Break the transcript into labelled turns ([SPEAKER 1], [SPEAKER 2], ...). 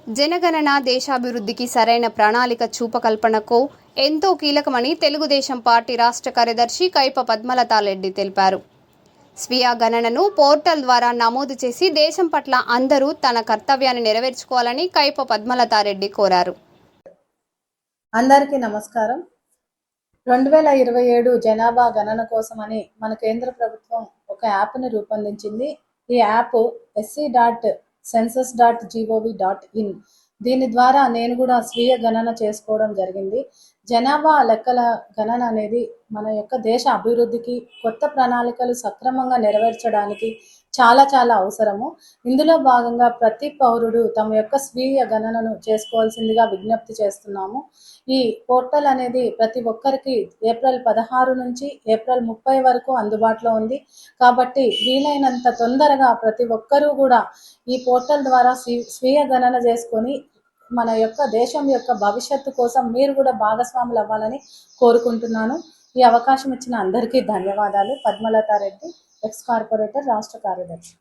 [SPEAKER 1] జనగణన దేశాభివృద్ధికి సరైన ప్రణాళిక చూపకల్పనకు ఎంతో కీలకమని తెలుగుదేశం పార్టీ రాష్ట్ర కార్యదర్శి కైప పద్మలతారెడ్డి తెలిపారు. స్వీయ గణనను పోర్టల్ ద్వారా నమోదు చేసి దేశం పట్ల అందరూ తన కర్తవ్యాన్ని నెరవేర్చుకోవాలని కైప పద్మలతారెడ్డి కోరారు.
[SPEAKER 2] అందరికీ నమస్కారం. 2027 జనాభా గణన కోసమని మన కేంద్ర ప్రభుత్వం ఒక యాప్ని రూపొందించింది. ఈ యాప్ sc.census.gov.in. దీని ద్వారా నేను కూడా స్వీయ గణన చేసుకోవడం జరిగింది. జనాభా లెక్కల గణన అనేది మన యొక్క దేశ అభివృద్ధికి, కొత్త ప్రణాళికలు సక్రమంగా నెరవేర్చడానికి చాలా అవసరము. ఇందులో భాగంగా ప్రతి పౌరుడు తమ యొక్క స్వీయ గణనను చేసుకోవాల్సిందిగా విజ్ఞప్తి చేస్తున్నాము. ఈ పోర్టల్ అనేది ప్రతి ఒక్కరికి ఏప్రిల్ 16 నుంచి ఏప్రిల్ 30 వరకు అందుబాటులో ఉంది. కాబట్టి వీలైనంత తొందరగా ప్రతి ఒక్కరూ కూడా ఈ పోర్టల్ ద్వారా స్వీయ గణన చేసుకొని మన యొక్క దేశం యొక్క భవిష్యత్తు కోసం మీరు కూడా భాగస్వాములు అవ్వాలని కోరుకుంటున్నాను. ఈ అవకాశం ఇచ్చిన అందరికీ ధన్యవాదాలు. పద్మలతారెడ్డి, ఎక్స్ కార్పొరేటర్, రాష్ట్ర కార్యదర్శి.